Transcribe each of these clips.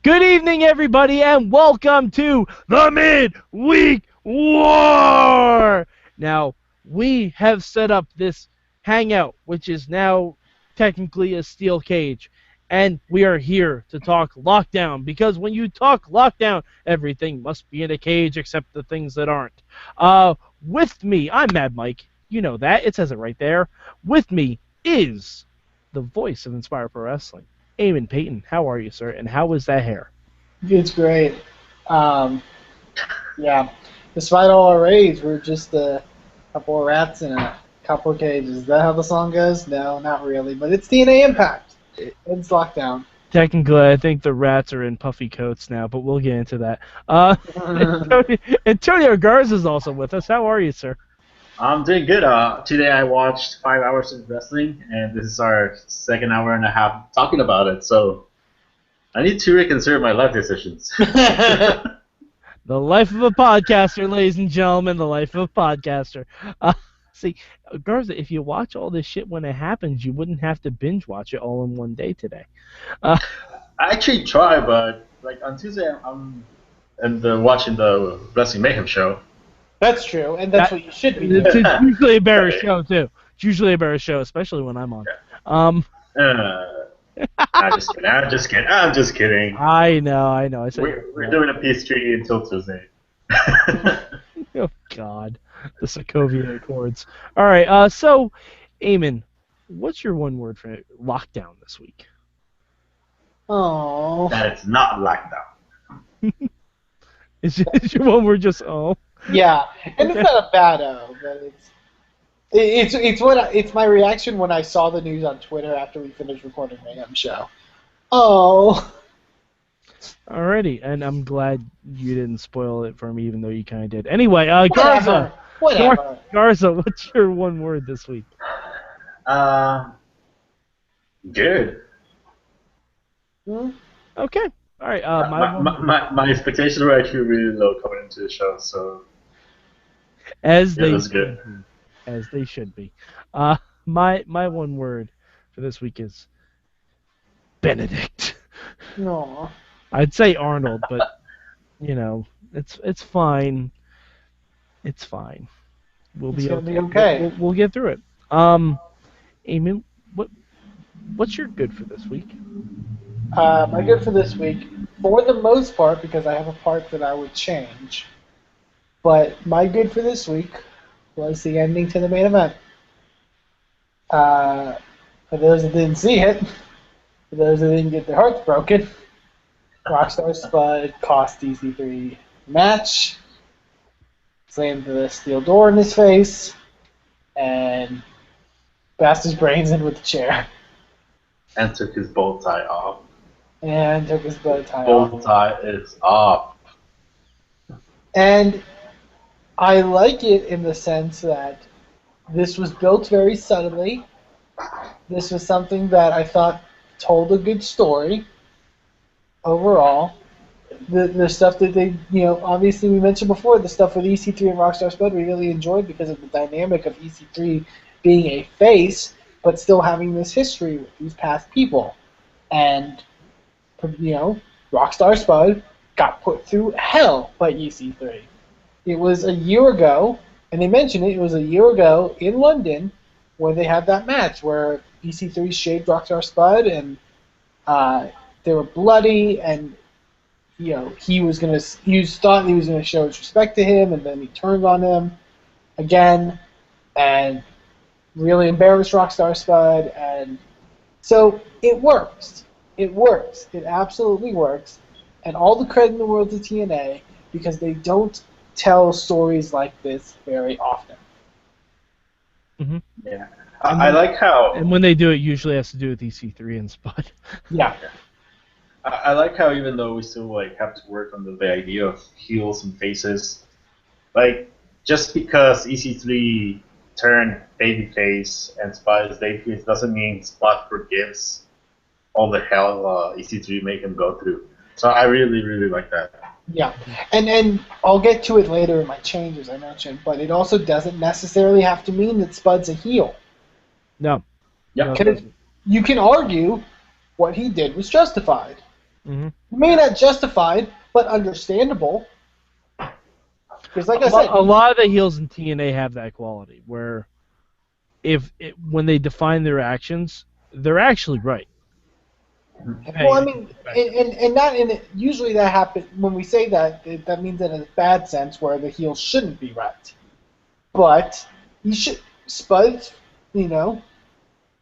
Good evening, everybody, and welcome to the Midweek War! Now, we have set up this hangout, which is now technically a steel cage, and we are here to talk lockdown, because when you talk lockdown, everything must be in a cage except the things that aren't. With me, I'm Madf Mike. You know that. It says it right there. With me is the voice of Inspire Pro Wrestling, Eamon Paton. How are you, sir? And how is that hair? It's great. Yeah. Despite all our rage, we're just a couple of rats in a couple of cages. Is that how the song goes? No, not really. But it's TNA Impact. It's lockdown. Technically, I think the rats are in puffy coats now, but we'll get into that. Tonio Garza is also with us. How are you, sir? I'm doing good. Today I watched 5 hours of wrestling, and this is our second hour and a half talking about it. So I need to reconsider my life decisions. The life of a podcaster, ladies and gentlemen, the life of a podcaster. See, Garza, if you watch all this shit when it happens, you wouldn't have to binge watch it all in one day today. I actually try, but like on Tuesday I'm watching the Wrestling Mayhem show. That's true, and that's what you should be doing. It's usually a better show, too. It's usually a better show, especially when I'm on. I'm just kidding. I know. We're doing a peace treaty until Tuesday. Oh, God. The Sokovia Accords. All right, so, Eamon, what's your one word for lockdown this week? Oh. That it's not lockdown. Is your one word just oh? Yeah, and it's not a bad O, but it's my reaction when I saw the news on Twitter after we finished recording Mayhem show. Oh. Alrighty, and I'm glad you didn't spoil it for me, even though you kind of did. Anyway, Garza. Whatever. Garza, what's your one word this week? Good. Okay. All right. My expectations were actually really low coming into the show, so as they should be. My one word for this week is Benedict. No. I'd say Arnold, but it's fine. It's fine. We'll be okay. We'll get through it. Eamon, what's your good for this week? My good for this week, for the most part, because I have a part that I would change, but my good for this week was the ending to the main event. For those that didn't see it, for those that didn't get their hearts broken, Rockstar Spud cost EC3 match, slammed the steel door in his face, and bashed his brains in with the chair. And took his bow tie off. Bow tie is off. And I like it in the sense that this was built very subtly. This was something that I thought told a good story overall. The stuff that they, obviously we mentioned before, the stuff with EC3 and Rockstar Spud we really enjoyed because of the dynamic of EC3 being a face, but still having this history with these past people. And, Rockstar Spud got put through hell by EC3. It was a year ago, and they mentioned it was a year ago in London where they had that match where EC3 shaved Rockstar Spud, and they were bloody, and he thought he was gonna show his respect to him, and then he turned on him again, and really embarrassed Rockstar Spud, and so it works. It works. It absolutely works, and all the credit in the world to TNA because they don't tell stories like this very often. Mm-hmm. Yeah, I like how. And when they do it, usually has to do with EC3 and Spud. Yeah. I like how even though we still have to work on the idea of heels and faces, just because EC3 turned babyface and Spud is babyface doesn't mean Spud forgives all the hell EC3 make him go through. So I really, really like that. Yeah, and I'll get to it later in my changes I mentioned, but it also doesn't necessarily have to mean that Spud's a heel. No. Yeah. You can argue what he did was justified. Mm-hmm. May not justified, but understandable. Because, like I said, A lot of the heels in TNA have that quality where when they define their actions, they're actually right. well, I mean, and not in usually that happens when we say that that means in a bad sense where the heel shouldn't be right. But he should Spud, you know,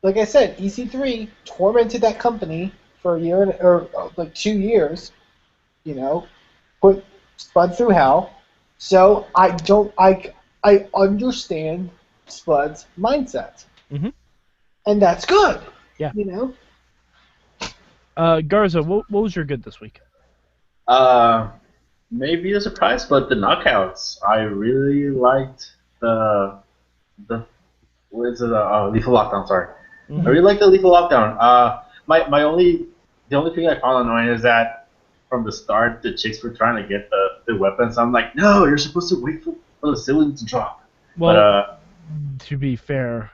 like I said, EC3 tormented that company for a year or like 2 years, you know, put Spud through hell. So I understand Spud's mindset, Mm-hmm. and that's good. Yeah. You know. Garza, what was your good this week? Maybe a surprise, but the knockouts. I really liked the what is it? Lethal Lockdown. Sorry, Mm-hmm. I really liked the Lethal Lockdown. The only thing I found annoying is that from the start the chicks were trying to get the weapons. I'm like, no, you're supposed to wait for the ceiling to drop. Well, to be fair,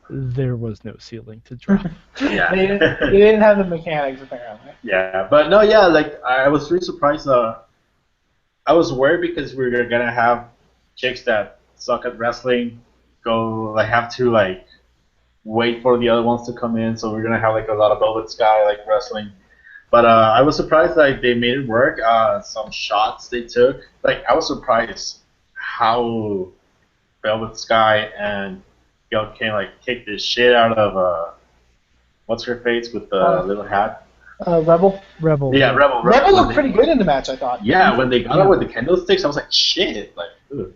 there was no ceiling to drop. Yeah. they didn't have the mechanics apparently. Yeah, but no, yeah, like I was really surprised. I was worried because we were gonna have chicks that suck at wrestling have to like wait for the other ones to come in, so we're gonna have like a lot of Velvet Sky like wrestling. But I was surprised like they made it work. Some shots they took, like I was surprised how Velvet Sky and Gail Kane like kicked the shit out of what's her face with the little hat. Rebel. Yeah, Rebel. Rebel looked pretty good in the match, I thought. Yeah, when they got her with the kendo sticks, I was like, shit. Like, ugh.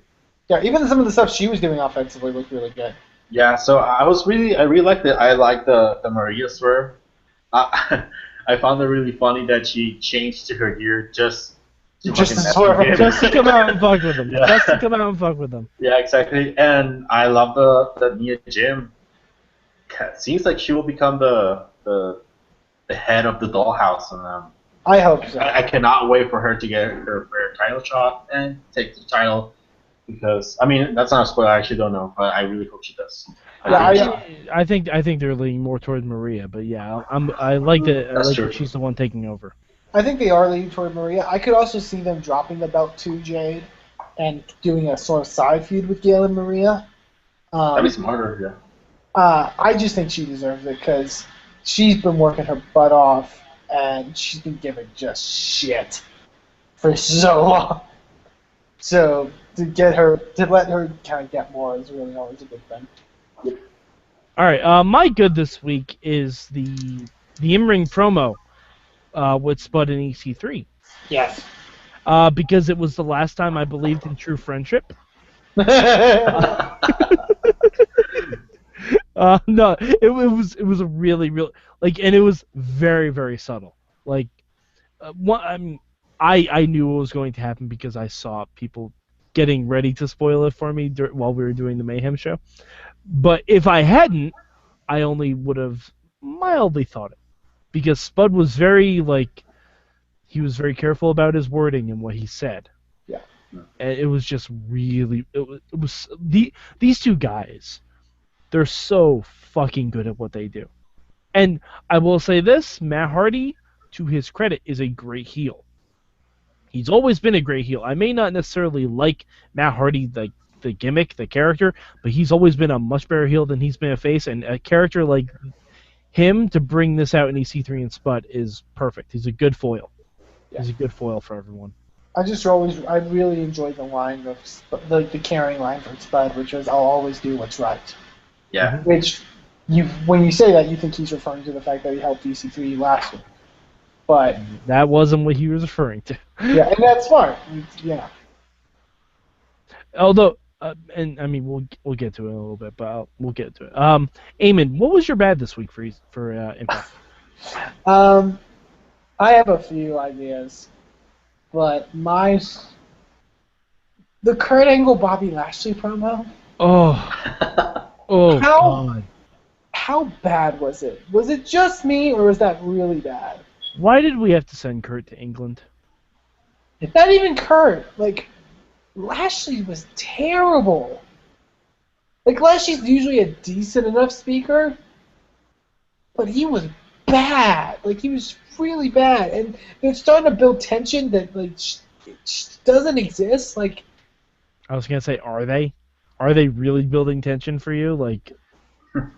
Yeah, even some of the stuff she was doing offensively looked really good. Yeah, so I really liked it. I liked the Maria swerve. I found it really funny that she changed to her gear just to swerve. Just to come out and fuck with them. Yeah. Just to come out and fuck with them. Yeah, exactly. And I love the Nia Jim. Seems like she will become the head of the dollhouse, and I hope so. I cannot wait for her to get her title shot and take the title. Because I mean that's not a spoiler. I actually don't know, but I really hope she does. I think they're leaning more towards Maria, but yeah, I like that. I like that she's the one taking over. I think they are leaning toward Maria. I could also see them dropping the belt to Jade and doing a sort of side feud with Gail and Maria. That'd be smarter, yeah. I just think she deserves it because she's been working her butt off and she's been given just shit for so long. So to let her kind of get more is really always a good thing. All right, my good this week is the in-ring promo with Spud and EC3. Yes. Because it was the last time I believed in true friendship. No, it was a really like, and it was very, very subtle. Like, I knew what was going to happen because I saw people getting ready to spoil it for me while we were doing the Mayhem show. But if I hadn't, I only would have mildly thought it, because Spud was very he was very careful about his wording and what he said. Yeah. And it was just really these two guys. They're so fucking good at what they do. And I will say this, Matt Hardy, to his credit, is a great heel. He's always been a great heel. I may not necessarily like Matt Hardy, the gimmick, the character, but he's always been a much better heel than he's been a face, and a character like him to bring this out in EC3 and Spud is perfect. He's a good foil. Yeah. He's a good foil for everyone. I really enjoyed the line of the carrying line from Spud, which was, "I'll always do what's right." Yeah. Which when you say that, you think he's referring to the fact that he helped EC3 last week. But that wasn't what he was referring to. Yeah, and that's smart. Yeah. Although, and I mean, we'll get to it in a little bit, but we'll get to it. Eamon, what was your bad this week for Impact? I have a few ideas, but the Kurt Angle Bobby Lashley promo. God. How bad was it? Was it just me, or was that really bad? Why did we have to send Kurt to England? It's not even Kurt. Like, Lashley was terrible. Like, Lashley's usually a decent enough speaker, but he was bad. Like he was really bad, and they're starting to build tension that doesn't exist. Like, I was gonna say, are they? Are they really building tension for you? Like, but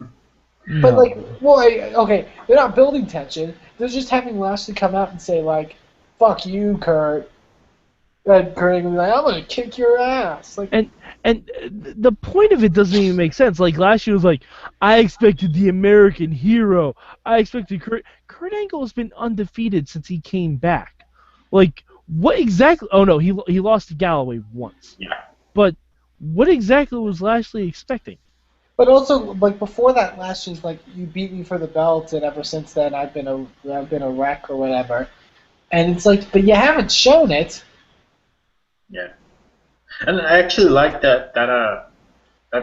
no. like, well, okay, they're not building tension. They're just having Lashley come out and say like, "Fuck you, Kurt." And Kurt will be like, "I'm gonna kick your ass." Like, And the point of it doesn't even make sense. Like last year was like, I expected the American hero. I expected Kurt Angle has been undefeated since he came back. Like what exactly? Oh no, he lost to Galloway once. Yeah. But what exactly was Lashley expecting? but also like before that, Lashley's like, "You beat me for the belt," and ever since then, I've been a wreck or whatever. And it's like, but you haven't shown it. Yeah. And I actually like that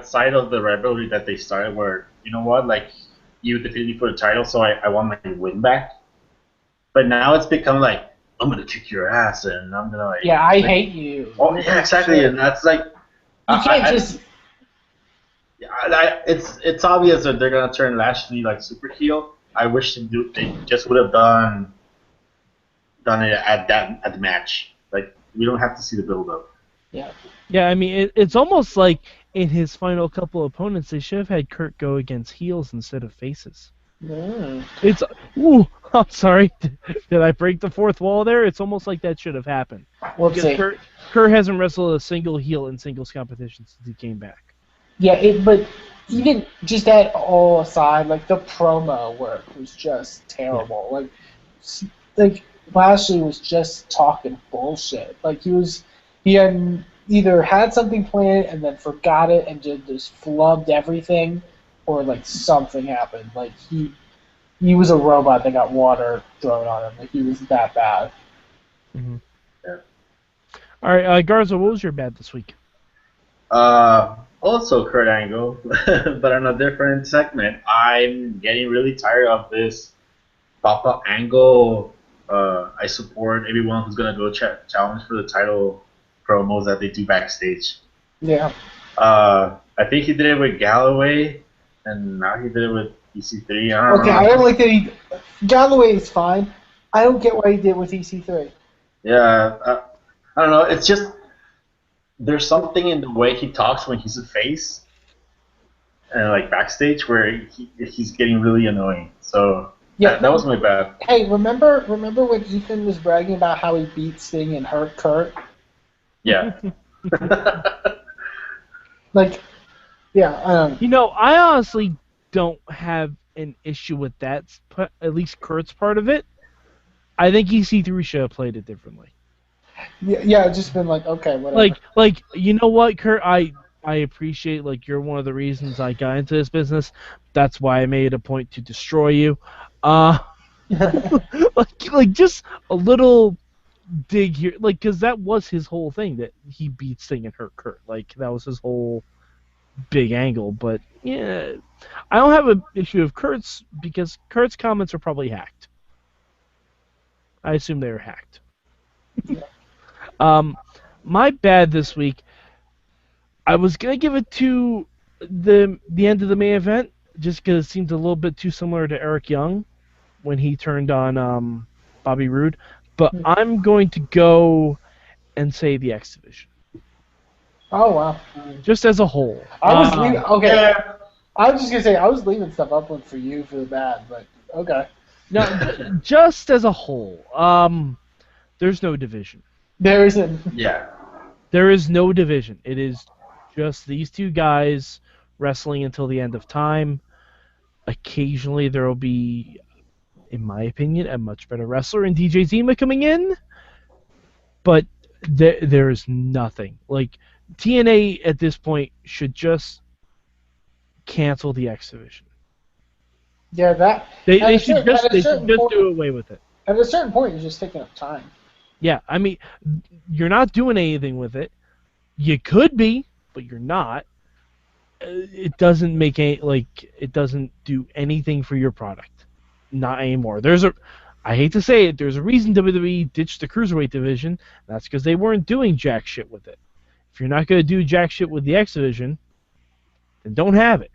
side of the rivalry that they started where, you know what, like you defeated me for the title, so I want my win back. But now it's become like, I'm gonna kick your ass and I'm gonna like Yeah, I hate you. Oh yeah, exactly. Sure. And that's like You can't just. it's obvious that they're gonna turn Lashley like super heel. I wish they just would have done it at the match. Like we don't have to see the build up. Yeah. Yeah, I mean it's almost like in his final couple opponents they should have had Kurt go against heels instead of faces. Mm. It's I'm sorry. Did I break the fourth wall there? It's almost like that should have happened. We'll Because see. Kurt hasn't wrestled a single heel in singles competition since he came back. Yeah, but even just that all aside, like the promo work was just terrible. Like Lashley was just talking bullshit. Like he had either had something planned and then forgot it and just flubbed everything, or like something happened. Like he was a robot that got water thrown on him. Like he was that bad. Mm-hmm. Yeah. All right, Garza, what was your bad this week? Also Kurt Angle, but on a different segment. I'm getting really tired of this Papa Angle. I support everyone who's gonna go challenge for the title promos that they do backstage. Yeah. I think he did it with Galloway, and now he did it with EC3. I don't like that Galloway is fine. I don't get why he did it with EC3. Yeah, I don't know. It's just there's something in the way he talks when he's a face, and like backstage where he's getting really annoying. So Yeah, that was my bad. Hey, remember when Ethan was bragging about how he beat Sting and hurt Kurt? Yeah. Like, yeah, I don't know. You know, I honestly don't have an issue with that. At least Kurt's part of it. I think EC3 should have played it differently. Yeah, it's just been like, okay, whatever. Like you know what, Kurt? I appreciate like you're one of the reasons I got into this business. That's why I made a point to destroy you. Like just a little dig here, like because that was his whole thing that he beat Sting and hurt Kurt. Like that was his whole big angle. But yeah, I don't have an issue of Kurt's because Kurt's comments are probably hacked. I assume they were hacked. My bad this week. I was gonna give it to the end of the main event just because it seemed a little bit too similar to Eric Young when he turned on Bobby Roode, but I'm going to go and say the X Division. Oh wow! Just as a whole. I was leaving. Okay, Yeah. I was just gonna say I was leaving stuff upland for you for the bad, but okay. No, just as a whole. There's no division. There isn't. Yeah. There is no division. It is just these two guys wrestling until the end of time. Occasionally there will be, in my opinion, a much better wrestler in DJ Zima coming in. But there is nothing. Like, TNA at this point should just cancel the X Division. Yeah, that. They should just point, do away with it. At a certain point, you're just taking up time. Yeah, I mean, you're not doing anything with it. You could be, but you're not. It doesn't make it doesn't do anything for your product. Not anymore. I hate to say it, there's a reason WWE ditched the Cruiserweight division. That's because they weren't doing jack shit with it. If you're not going to do jack shit with the X Division, then don't have it.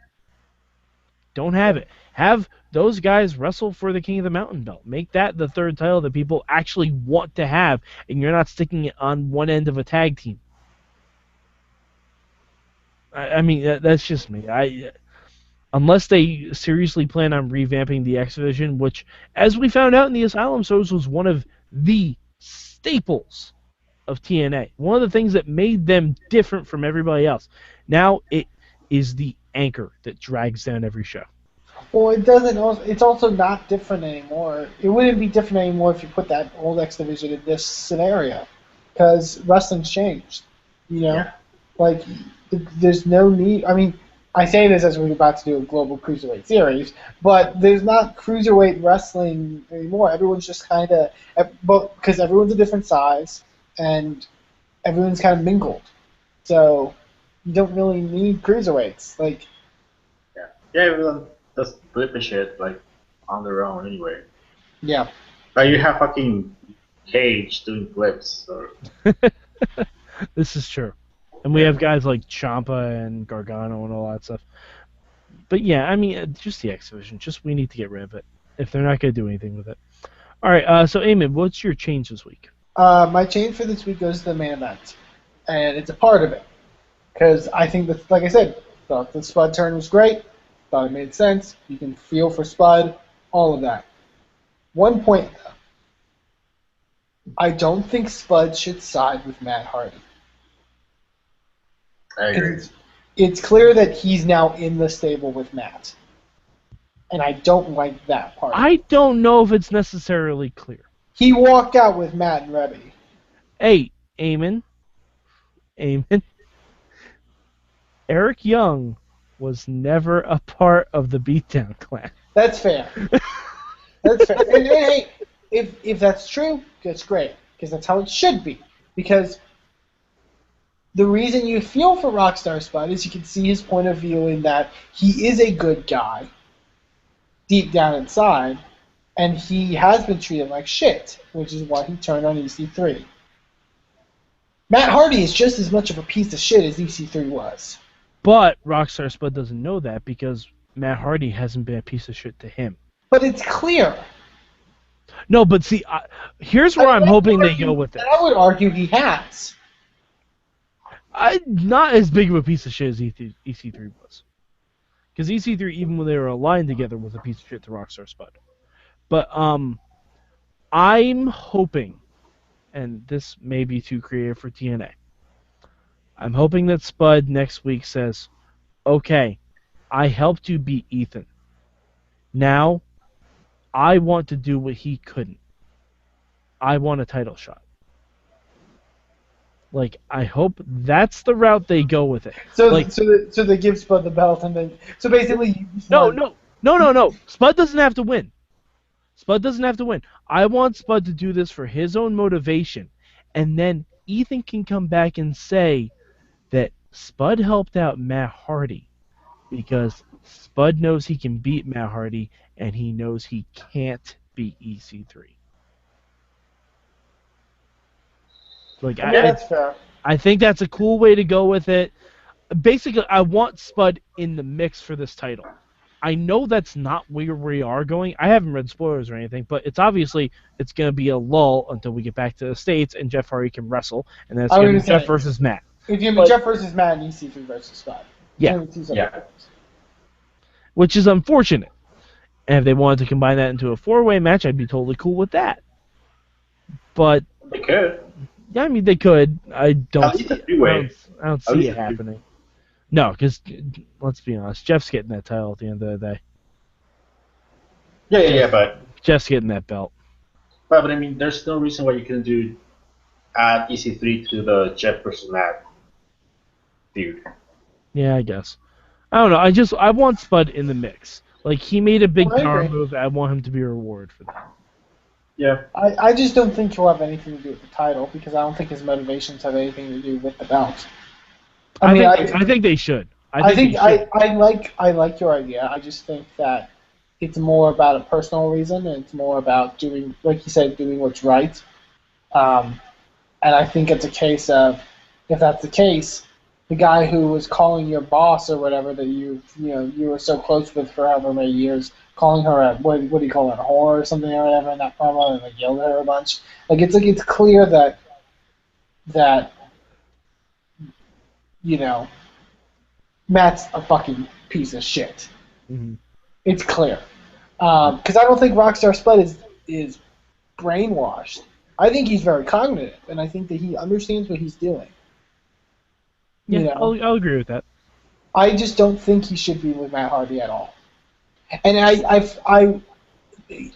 Don't have it. Have those guys wrestle for the King of the Mountain belt. Make that the third title that people actually want to have, and you're not sticking it on one end of a tag team. I mean, that's just me. Unless they seriously plan on revamping the X Division, which, as we found out in the Asylum shows, was one of the staples of TNA. One of the things that made them different from everybody else. Now it is the anchor that drags down every show. Well, it doesn't. It's also not different anymore. It wouldn't be different anymore if you put that old X Division in this scenario, because wrestling's changed. You know, like there's no need. I mean, I say this as we're about to do a global cruiserweight series, but there's not cruiserweight wrestling anymore. Everyone's just kind of, because everyone's a different size and everyone's kind of mingled. So you don't really need cruiserweights. Like, yeah, everyone does flippy shit like on their own anyway. Yeah. Like you have fucking Cage doing flips. Or... This is true. And we have guys like Ciampa and Gargano and all that stuff. But yeah, I mean, just the X Division. Just we need to get rid of it if they're not going to do anything with it. All right, so Eamon, what's your change this week? My change for this week goes to the main event, and it's a part of it because I think that, like I said, thought the Spud turn was great. Thought it made sense. You can feel for Spud, all of that. One point, though. I don't think Spud should side with Matt Hardy. I agree. It's clear that he's now in the stable with Matt. And I don't like that part. I don't know if it's necessarily clear. He walked out with Matt and Rebby. Hey, Eamon. Eric Young was never a part of the Beatdown Clan. That's fair. That's fair. And hey, if that's true, that's great. Because that's how it should be. Because the reason you feel for Rockstar Spud is you can see his point of view in that he is a good guy deep down inside, and he has been treated like shit, which is why he turned on EC3. Matt Hardy is just as much of a piece of shit as EC3 was. But Rockstar Spud doesn't know that because Matt Hardy hasn't been a piece of shit to him. But it's clear. No, but see, here's where I'm hoping they go with it. I would argue he has. Not as big of a piece of shit as EC3 was. Because EC3, even when they were aligned together, was a piece of shit to Rockstar Spud. But I'm hoping, and this may be too creative for TNA, I'm hoping that Spud next week says, okay, I helped you beat Ethan. Now, I want to do what he couldn't. I want a title shot. Like, I hope that's the route they go with it. So, like, so they give Spud the belt, and then so basically. No. Spud doesn't have to win. Spud doesn't have to win. I want Spud to do this for his own motivation, and then Ethan can come back and say that Spud helped out Matt Hardy because Spud knows he can beat Matt Hardy, and he knows he can't beat EC3. Like, that's fair. I think that's a cool way to go with it. Basically, I want Spud in the mix for this title. I know that's not where we are going. I haven't read spoilers or anything, but it's obviously it's going to be a lull until we get back to the States and Jeff Hardy can wrestle, and then it's going to be Jeff versus Matt. It's going to be Jeff versus Matt and EC3 versus Spud. Yeah. Which is unfortunate. And if they wanted to combine that into a four-way match, I'd be totally cool with that. But they could. Yeah, I mean they could. I don't see it happening. No, because let's be honest, Jeff's getting that title at the end of the day. Yeah, but Jeff's getting that belt. But I mean, there's no reason why you couldn't do add EC3 to the Jeff versus Matt feud. Yeah, I guess. I don't know. I want Spud in the mix. Like, he made a big power move. I want him to be rewarded for that. Yeah. I just don't think he'll have anything to do with the title because I don't think his motivations have anything to do with the belt. I think they should. I like your idea. I just think that it's more about a personal reason and it's more about doing, like you said, doing what's right. And I think it's a case of, if that's the case, the guy who was calling your boss or whatever that you were so close with for however many years, calling her a what do you call it, a whore or something or whatever in that promo, and like yelled at her a bunch. It's clear that Matt's a fucking piece of shit. Mm-hmm. It's clear. Because I don't think Rockstar Spud is brainwashed. I think he's very cognitive, and I think that he understands what he's doing. Yeah, I'll agree with that. I just don't think he should be with Matt Hardy at all. And I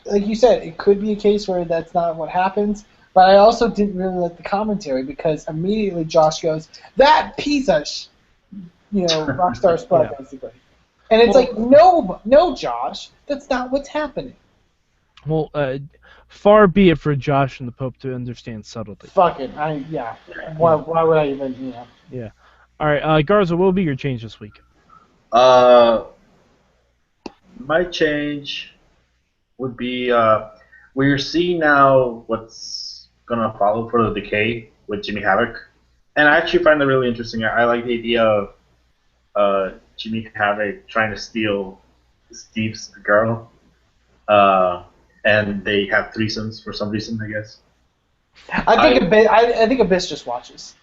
like you said, it could be a case where that's not what happens. But I also didn't really like the commentary because immediately Josh goes, "That piece of Rockstar Spud," basically. And it's like, no, Josh, that's not what's happening. Well, far be it for Josh and the Pope to understand subtlety. Fuck it, Why would I even, Yeah. All right, Garza, what will be your change this week? My change would be we're seeing now what's gonna follow for the decay with Jimmy Havoc, and I actually find that really interesting. I like the idea of Jimmy Havoc trying to steal Steve's girl, and they have threesomes for some reason, I guess. I think Abyss just watches.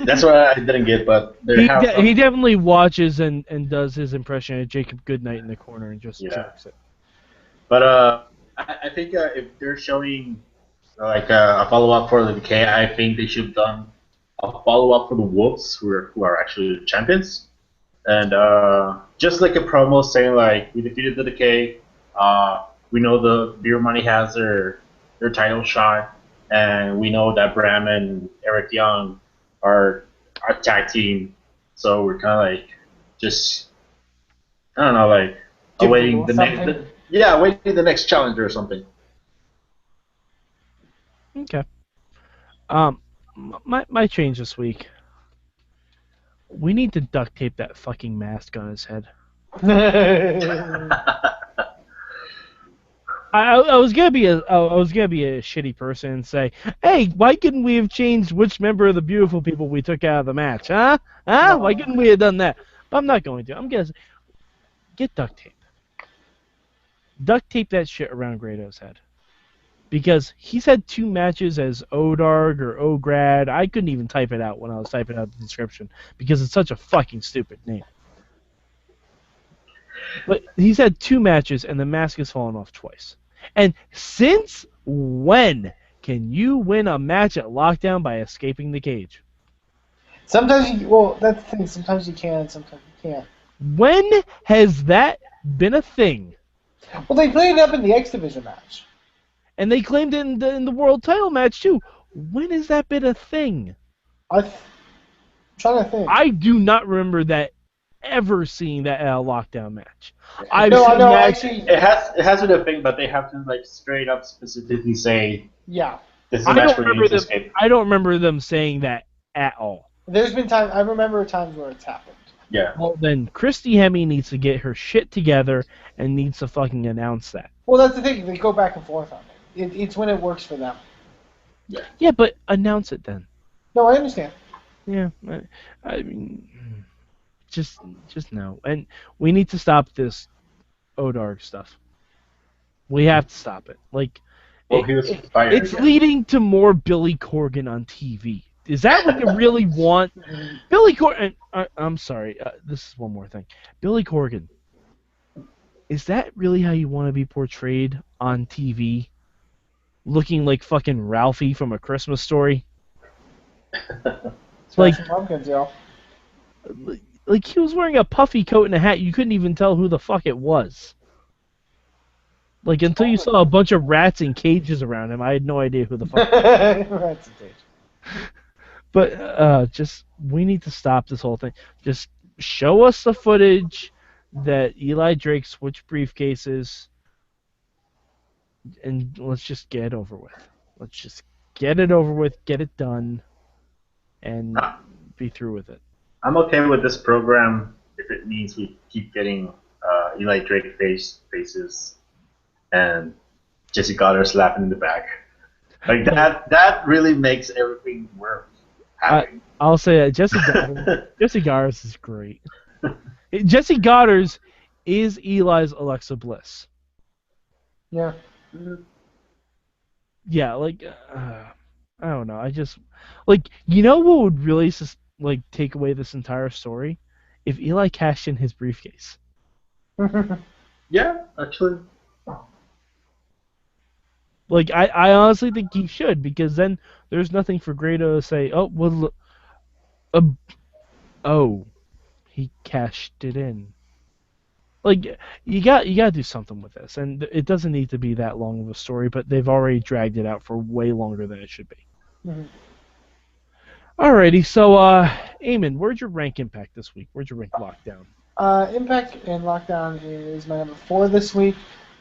That's what I didn't get, but he definitely watches and does his impression of Jacob Goodnight in the corner and just jerks it. But I think if they're showing like a follow-up for the Decay, I think they should have done a follow-up for the Wolves, who are actually the champions, and just like a promo saying like, we defeated the Decay, we know the Beer Money has their title shot, and we know that Bram and Eric Young are a tag team, so we're kind of like just, I don't know, like awaiting the next. Waiting the next challenger or something. Okay. My change this week. We need to duct tape that fucking mask on his head. I was gonna be a shitty person and say, hey, why couldn't we have changed which member of the Beautiful People we took out of the match, huh? No. Why couldn't we have done that? But I'm not going to. I'm gonna say, get duct tape. Duct tape that shit around Grado's head. Because he's had 2 matches as Odarg or Ograd. I couldn't even type it out when I was typing out the description because it's such a fucking stupid name. But he's had 2 matches and the mask has fallen off twice. And since when can you win a match at Lockdown by escaping the cage? That's the thing. Sometimes you can, sometimes you can't. When has that been a thing? Well, they played it up in the X Division match. And they claimed it in the world title match, too. When has that been a thing? I'm trying to think. I do not remember that ever seeing that at a Lockdown match. Actually, it has been a thing, but they have to like straight up specifically say, yeah. This is a match for you to escape. I don't remember them saying that at all. There's been times, I remember times where it's happened. Yeah. Well, then Christy Hemme needs to get her shit together and needs to fucking announce that. Well, that's the thing. They go back and forth on it. It's when it works for them. Yeah. Yeah, but announce it then. No, I understand. Yeah, I mean, just no. And we need to stop this Odarg stuff. We have to stop it. Like, it's leading to more Billy Corgan on TV. Is that what you really want? Billy Corgan. I'm sorry. This is one more thing. Billy Corgan. Is that really how you want to be portrayed on TV? Looking like fucking Ralphie from A Christmas Story? Like he was wearing a puffy coat and a hat. You couldn't even tell who the fuck it was. Like, until you saw a bunch of rats in cages around him, I had no idea who the fuck rats in cages. But we need to stop this whole thing. Just show us the footage that Eli Drake switched briefcases, and let's just get it over with. Let's just get it over with, get it done, and be through with it. I'm okay with this program if it means we keep getting Eli Drake faces and Jesse Goddard slapping in the back. Like that really makes everything worth having. I'll say that Jesse Goddard is great. Jesse Goddard is Eli's Alexa Bliss. Yeah. Yeah, like I don't know. I just like what would really take away this entire story if Eli cashed in his briefcase. Yeah, actually. Like I honestly think he should, because then there's nothing for Grado to say. Oh well, oh, he cashed it in. Like you got to do something with this, and it doesn't need to be that long of a story, but they've already dragged it out for way longer than it should be. Mhm. Alrighty, so Eamon, where'd your rank Impact this week? Where'd your rank Lockdown? Impact and Lockdown is my number 4 this week.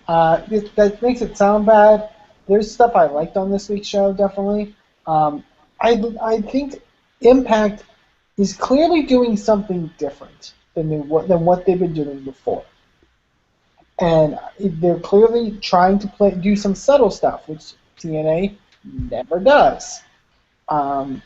That makes it sound bad. There's stuff I liked on this week's show, definitely. I think Impact is clearly doing something different than what they've been doing before. And they're clearly trying to do some subtle stuff, which TNA never does. And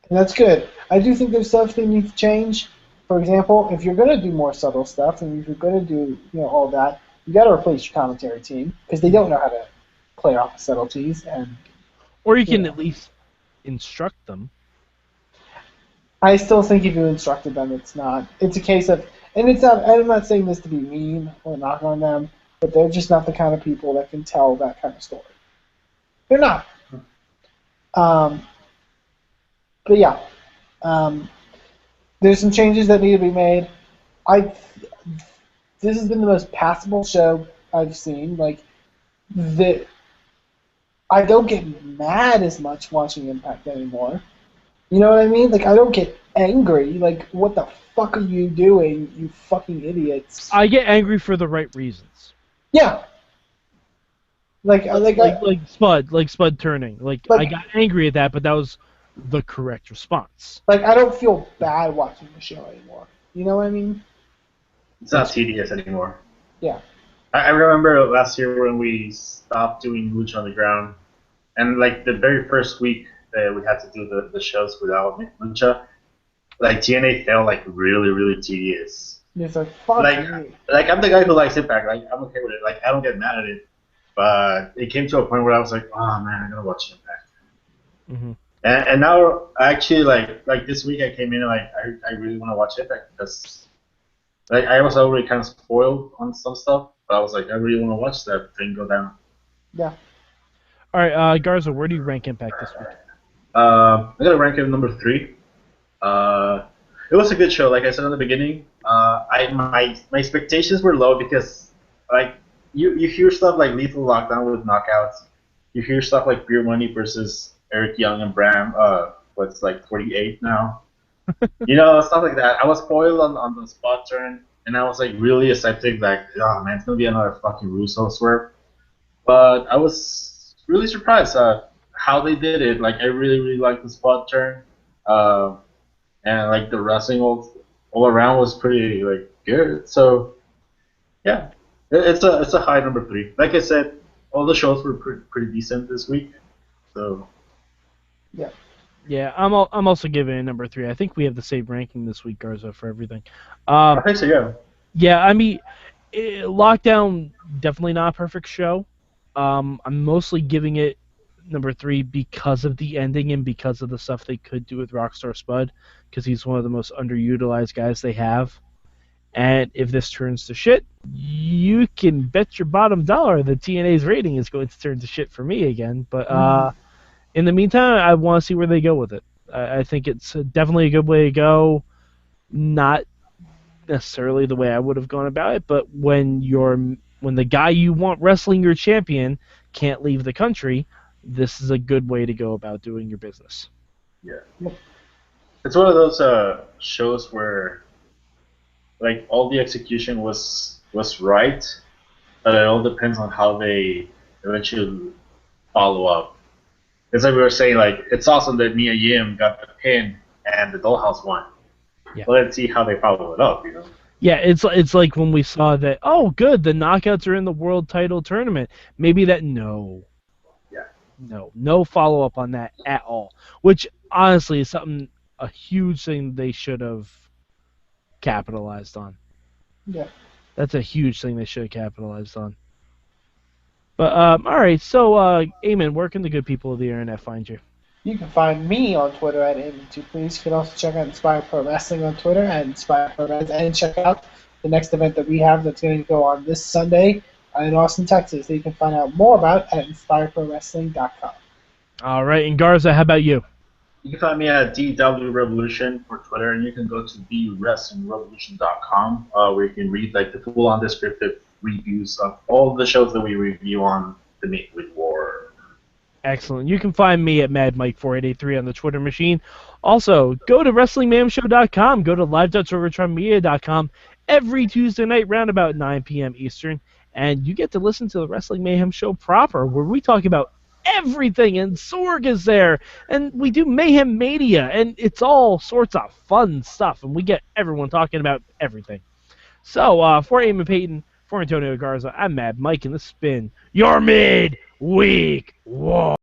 that's good. I do think there's stuff they need to change. For example, if you're going to do more subtle stuff, and if you're going to do all that, you got to replace your commentary team, because they don't know how to play off the subtleties. Or you can at least instruct them. I still think if you instructed them, it's not. It's a case of, and it's not. I'm not saying this to be mean or knock on them, but they're just not the kind of people that can tell that kind of story. They're not. But yeah, there's some changes that need to be made. This has been the most passable show I've seen. Like, I don't get mad as much watching Impact anymore. You know what I mean? Like, I don't get angry. Like, what the fuck are you doing, you fucking idiots? I get angry for the right reasons. Yeah. Like Spud turning. I got angry at that, but that was the correct response. Like, I don't feel bad watching the show anymore. You know what I mean? It's not tedious anymore. Yeah. I remember last year when we stopped doing Lucha Underground, and like the very first week that we had to do the shows without Lucha, like TNA felt like really, really tedious. It's like, fuck me. Like I'm the guy who likes Impact. Like I'm okay with it. Like I don't get mad at it. But it came to a point where I was like, oh man, I gotta watch Impact. Mm-hmm. And now actually like this week I came in and I really want to watch Impact, because like I was already kind of spoiled on some stuff, but I was like, I really want to watch that thing go down. Yeah. All right, Garza, where do you rank Impact this week? I gotta rank it number 3. It was a good show, like I said in the beginning. My expectations were low because like you hear stuff like Lethal Lockdown with knockouts. You hear stuff like Beer Money versus Eric Young and Bram. What's like 48 now. Stuff like that. I was spoiled on the spot turn, and I was like really accepting like, oh man, it's gonna be another fucking Russo swerve. But I was really surprised how they did it. Like I really, really liked the spot turn. And like the wrestling all around was pretty like good. So yeah, it's a high number 3. Like I said, all the shows were pretty decent this week. So yeah. Yeah, I'm also giving it number 3. I think we have the same ranking this week, Garza, for everything. I think so. Yeah. Yeah, I mean, Lockdown, definitely not a perfect show. I'm mostly giving it number 3 because of the ending and because of the stuff they could do with Rockstar Spud, because he's one of the most underutilized guys they have. And if this turns to shit, you can bet your bottom dollar that TNA's rating is going to turn to shit for me again. But in the meantime, I want to see where they go with it. I think it's definitely a good way to go. Not necessarily the way I would have gone about it, but when the guy you want wrestling your champion can't leave the country, this is a good way to go about doing your business. Yeah. It's one of those shows where like all the execution was right, but it all depends on how they eventually follow up. It's like we were saying, like it's awesome that Mia Yim got the pin and the Dollhouse won. Yeah. But let's see how they follow it up, Yeah, it's like when we saw that. Oh, good, the knockouts are in the world title tournament. Maybe that no. Yeah. No follow up on that at all. Which honestly is a huge thing they should have capitalized on. Yeah. That's a huge thing they should have capitalized on. But all right, so Eamon, where can the good people of the internet find you? You can find me on Twitter at Eamon2Please. You can also check out Inspire Pro Wrestling on Twitter at Inspire Pro Wrestling, and check out the next event that we have that's going to go on this Sunday in Austin, Texas, that you can find out more about at InspireProWrestling.com. All right, and Garza, how about you? You can find me at DW Revolution for Twitter, and you can go to TheWrestlingRevolution.com, where you can read like the full undescriptive reviews of all the shows that we review on the Midweek War. Excellent. You can find me at Madf Mike 4883 on the Twitter machine. Also, go to WrestlingMayhemShow.com. Go to live.sorgatronmedia.com every Tuesday night around about 9 p.m. Eastern, and you get to listen to the Wrestling Mayhem Show proper, where we talk about everything, and Sorg is there, and we do Mayhem Mania, and it's all sorts of fun stuff, and we get everyone talking about everything. So, for Eamon Paton, for Tonio Garza, I'm Madf Mike, and this has been your Midweek War.